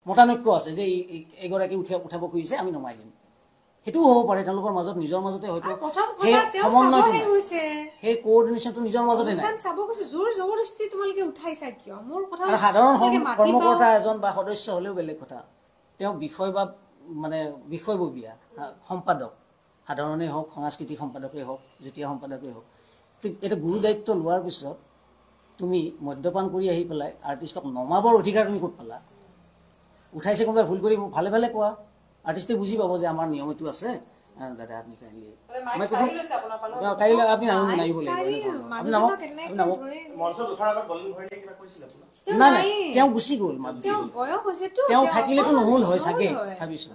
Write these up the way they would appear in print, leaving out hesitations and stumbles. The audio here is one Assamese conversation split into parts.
মতানৈক্য আছে যে এগৰাকী উঠাব খুজিছে আমি নমাই দিম সেইটোও হ'ব পাৰে তেওঁলোকৰ মাজত নিজৰ মাজতে হয়তো সেই কোঅৰ্ডিনেশ্যনটো নিজৰ মাজতে নাই সাধাৰণ কৰ্মকৰ্তা এজন বা সদস্য হ'লেও বেলেগ কথা তেওঁ বিষয় বা মানে বিষয়ববীয়া সম্পাদক সাধাৰণেই হওক সাংস্কৃতিক সম্পাদকেই হওক যুটীয়া সম্পাদকেই হওক এটা গুৰু দায়িত্ব লোৱাৰ পিছত তুমি মদ্যপান কৰি আহি পেলাই আৰ্টিষ্টক নমাবৰ অধিকাৰ তুমি ক'ত পালা উঠাইছে কোনোবাই ভুল কৰি ভালে ভালে কোৱা আৰ্টিষ্টে বুজি পাব যে আমাৰ নিয়ম এইটো আছে দাদা আপনি কাইলে কাইলে আপনি নামিব লাগিব নাই নাই তেওঁ গুচি গ'ল তেওঁ থাকিলেতো নহ'ল হয় চাগে ভাবিছোঁ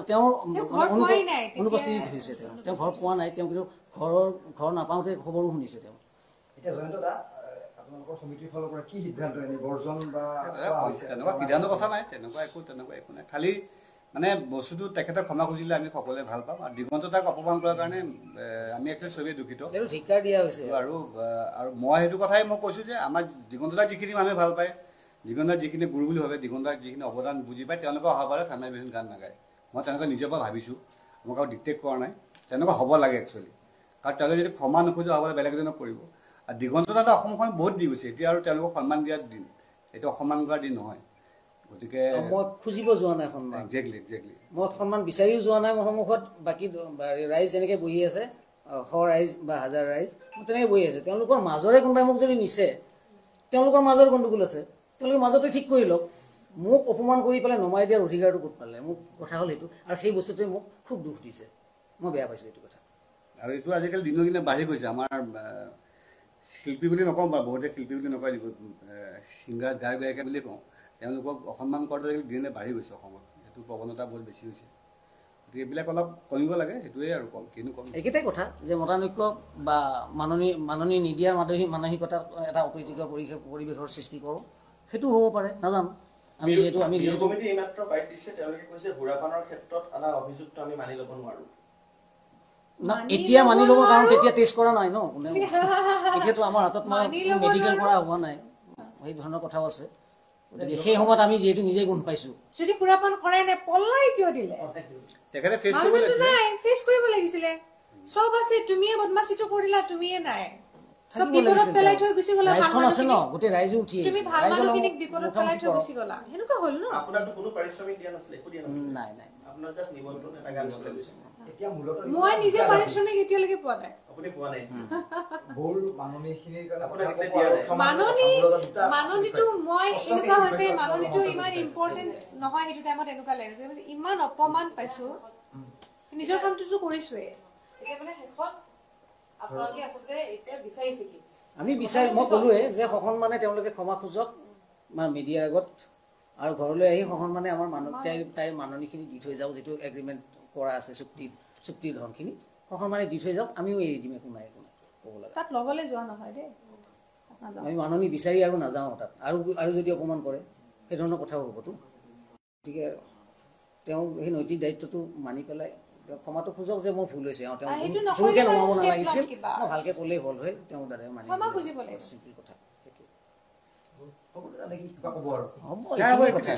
তেওঁৰ অনুপস্থিতিত হৈছে তেওঁ ঘৰ পোৱা নাই তেওঁ কিন্তু ঘৰ নাপাওঁতে খবৰো শুনিছে তেওঁ সমিতিৰ ফালৰ পৰা কি সিদ্ধান্ত এনে বৰ্জন বা তেনেকুৱা সিদ্ধান্ত কথা নাই তেনেকুৱা একো নাই খালি মানে বস্তুটো তেখেতক ক্ষমা খুজিলে আমি সকলোৱে ভাল পাম আৰু দিগন্ত তাক অপমান কৰাৰ কাৰণে আমি একচুৱেলি চবেই দুখিত ধিক্কাৰ দিয়া হৈছে আৰু মই সেইটো কথাই মই কৈছোঁ যে আমাৰ দিগন্ত দাক যিখিনি মানুহে ভাল পায় দিগন্ত দাক যিখিনি গুৰু বুলি ভাবে দিগন্ত দাক যিখিনি অৱদান বুজি পায় তেওঁলোকে অহাবাৰে চানমাই বিহুত গান নাগায় মই তেনেকুৱা নিজৰ পৰা ভাবিছোঁ মোক আৰু ডিক্টেট কৰা নাই তেনেকুৱা হ'ব লাগে একচুৱেলি কাৰণ তেওঁলোকে যদি ক্ষমা নোখোজে অহাবাৰে বেলেগ এজনক কৰিব আৰু দিগন্ত দাদা অসমখন বহুত দি গৈছে এতিয়া আৰু তেওঁলোকক সন্মান দিয়াৰ দিন এইটো অসন্মান কৰাৰ দিন নহয় গতিকে মই খুজিব যোৱা নাই সন্মান একজেক্টলি মই সন্মান বিচাৰিও যোৱা নাই মোৰ সন্মুখত বাকী ৰাইজ যেনেকৈ বহি আছে শ ৰাইজ বা হাজাৰ ৰাইজ মই তেনেকৈ বহি আছে তেওঁলোকৰ মাজৰে কোনোবাই মোক যদি নিছে তেওঁলোকৰ মাজৰ গণ্ডগোল আছে তেওঁলোকে মাজতে ঠিক কৰি লওক মোক অপমান কৰি পেলাই নমাই দিয়াৰ অধিকাৰটো ক'ত পালে মোক কথা হ'ল সেইটো আৰু সেই বস্তুটোৱে মোক খুব দুখ দিছে মই বেয়া পাইছোঁ এইটো কথা আৰু এইটো আজিকালি দিনক দিনে বাঢ়ি গৈছে আমাৰ শিল্পী বুলি নকওঁ বা বহুতে শিল্পী বুলি নকয় ছিংগাৰ গায়িকা বুলি কওঁ তেওঁলোকক অসন্মান কৰাটো আজিকালি দিনে বাঢ়ি গৈছে অসমত এইটো প্ৰৱণতা বহুত বেছি হৈছে গতিকে এইবিলাক অলপ কমিব লাগে সেইটোৱে আৰু কম কিনো কম এইকেইটাই কথা যে মতানৈক্য বা মাননি নিদিয়াৰ মানসিকতা এটা অপ্ৰীতিকৰ পৰিৱেশৰ সৃষ্টি কৰোঁ সেইটো হ'ব পাৰে নাজানো আমি যিহেতু এইমাত্ৰ বাইট দিছে তেওঁলোকে কৈছে সুৰাপানৰ ক্ষেত্ৰত এটা অভিযোগটো আমি মানি ল'ব নোৱাৰোঁ এতিয়া মানি ল'ব কাৰণ তেতিয়া টেষ্ট কৰা নাই ন কোনে এতিয়াতো আমাৰ হাতত মেডিকেল কৰা হোৱা নাই সেই ধৰণৰ কথাও আছে গতিকে সেই সময়ত আমি যিহেতু নিজে গুণ পাইছোঁ যদি সুৰাপান কৰাই নাই পলাই কিয় দিলে তেখেতে ফেচ কৰিব লাগিছিলে চব আছে তুমিয়ে বদমাচিটো কৰিলা তুমিয়ে নাই সব বিপদত পেলাই থৈ গুচি গলা ৰাইজখন আছে ন গোটেই ৰাইজো উঠি তুমি ভাল মানুহখিনিক বিপদত পেলাই থৈ গুচি গলা হেনেকুৱা হ'ল ন আপোনাৰটো কোনো পাৰিশ্ৰমিক দিয়া নাছিলে একো দিয়া নাছিলে নাই নাই আপোনাৰ জাস্ট নিমন্ত্ৰণ এটা গান গাবলৈ গৈছে এতিয়া মূলত মই নিজে পাৰিশ্ৰমিক এতিয়ালৈকে পোৱা নাই আপুনি পোৱা নাই ভুল মাননীখিনিৰ মাননীটো মই এনেকুৱা হৈছে মাননীটো ইমান ইম্পৰ্টেণ্ট নহয় সেইটো টাইমত এনেকুৱা লাগিছে ইমান অপমান পাইছোঁ নিজৰ কামটোতো কৰিছোঁৱে এতিয়া মানে শেষত আপোনালোকে আচলতে এতিয়া বিচাৰিছে কি আমি বিচাৰি মই ক'লোৱে যে সসন্মানে তেওঁলোকে ক্ষমা খোজক মিডিয়াৰ আগত আৰু ঘৰলৈ আহি সসন্মানে আমাৰ তাইৰ মাননীখিনি দি থৈ যাওঁ যিটো এগ্ৰিমেণ্ট কৰা আছে চুক্তিৰ ধনখিনি সসন্মানে দি থৈ যাওক আমিও এৰি দিম একো নাই ক'ব লাগে তাত ল'বলৈ যোৱা নহয় দেই আমি মাননী বিচাৰি আৰু নাযাওঁ তাত আৰু যদি অপমান কৰে সেই ধৰণৰ কথাও হ'বতো গতিকে তেওঁ সেই নৈতিক দায়িত্বটো মানি পেলাই ক্ষমাটো খোজক যে মোৰ ভুল হৈছে তেওঁ জোৰকৈ নমাব নালাগিছিল মই ভালকৈ ক'লেই হ'ল হয় তেওঁ দাদাই মানি চিম্পল কথা কিবা ক'ব আৰু হ'ব কথা